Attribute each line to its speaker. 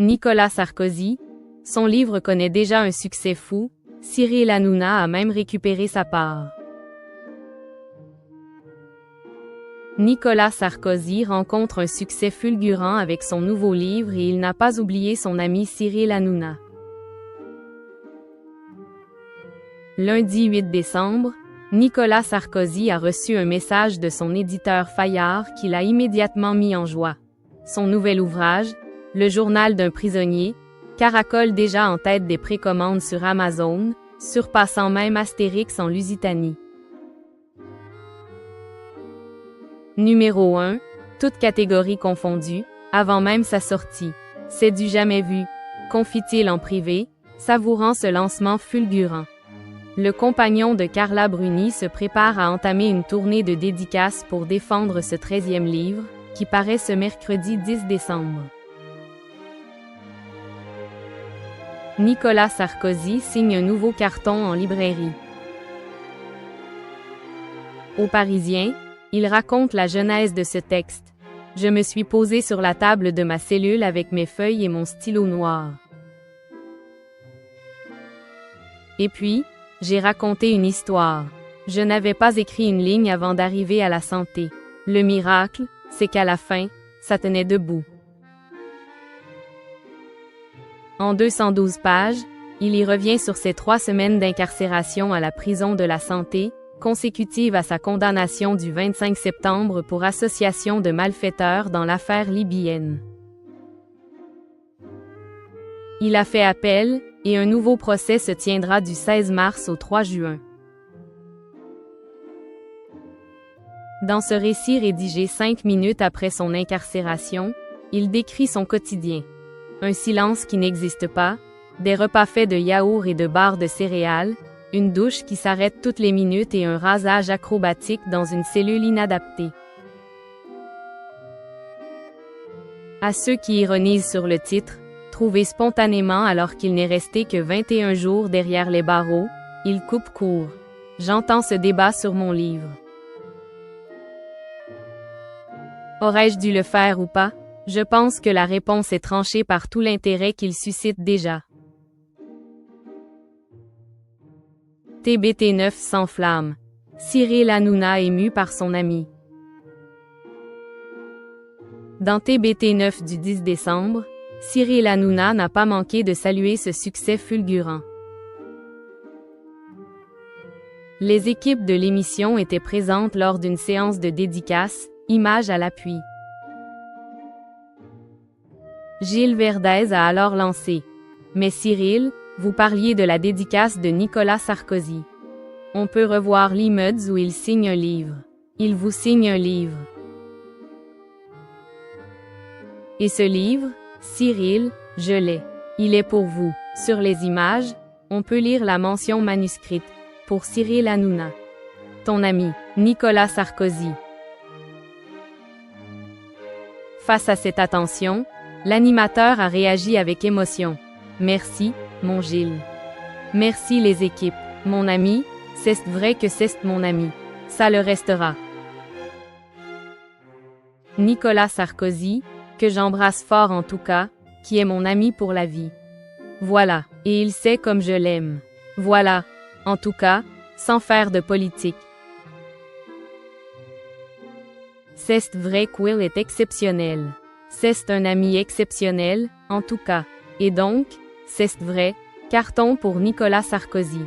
Speaker 1: Nicolas Sarkozy. Son livre connaît déjà un succès fou, Cyril Hanouna a même récupéré sa part. Nicolas Sarkozy rencontre un succès fulgurant avec son nouveau livre et il n'a pas oublié son ami Cyril Hanouna. Lundi 8 décembre, Nicolas Sarkozy a reçu un message de son éditeur Fayard qui l'a immédiatement mis en joie. Son nouvel ouvrage, Le journal d'un prisonnier, caracole déjà en tête des précommandes sur Amazon, surpassant même Astérix en Lusitanie. Numéro 1, toutes catégories confondues, avant même sa sortie. C'est du jamais vu, confie-t-il en privé, savourant ce lancement fulgurant. Le compagnon de Carla Bruni se prépare à entamer une tournée de dédicaces pour défendre ce 13e livre, qui paraît ce mercredi 10 décembre. Nicolas Sarkozy signe un nouveau carton en librairie. Au Parisien, il raconte la genèse de ce texte. Je me suis posé sur la table de ma cellule avec mes feuilles et mon stylo noir. Et puis, j'ai raconté une histoire. Je n'avais pas écrit une ligne avant d'arriver à la santé. Le miracle, c'est qu'à la fin, ça tenait debout. En 212 pages, il y revient sur ses 3 semaines d'incarcération à la prison de la Santé, consécutive à sa condamnation du 25 septembre pour association de malfaiteurs dans l'affaire libyenne. Il a fait appel, et un nouveau procès se tiendra du 16 mars au 3 juin. Dans ce récit rédigé 5 minutes après son incarcération, il décrit son quotidien. Un silence qui n'existe pas, des repas faits de yaourt et de barres de céréales, une douche qui s'arrête toutes les minutes et un rasage acrobatique dans une cellule inadaptée. À ceux qui ironisent sur le titre, trouvé spontanément alors qu'il n'est resté que 21 jours derrière les barreaux, il coupe court. J'entends ce débat sur mon livre. Aurais-je dû le faire ou pas? Je pense que la réponse est tranchée par tout l'intérêt qu'il suscite déjà. TBT9 s'enflamme. Cyril Hanouna ému par son ami. Dans TBT9 du 10 décembre, Cyril Hanouna n'a pas manqué de saluer ce succès fulgurant. Les équipes de l'émission étaient présentes lors d'une séance de dédicaces, images à l'appui. Gilles Verdez a alors lancé. Mais Cyril, vous parliez de la dédicace de Nicolas Sarkozy. On peut revoir l'image où il signe un livre. Il vous signe un livre. Et ce livre, Cyril, je l'ai. Il est pour vous. Sur les images, on peut lire la mention manuscrite. Pour Cyril Hanouna. Ton ami, Nicolas Sarkozy. Face à cette attention, l'animateur a réagi avec émotion. Merci, mon Gilles. Merci les équipes. Mon ami, c'est vrai que c'est mon ami. Ça le restera. Nicolas Sarkozy, que j'embrasse fort en tout cas, qui est mon ami pour la vie. Voilà, et il sait comme je l'aime. Voilà, en tout cas, sans faire de politique. C'est vrai qu'il est exceptionnel. C'est un ami exceptionnel, en tout cas. Et donc, c'est vrai, carton pour Nicolas Sarkozy.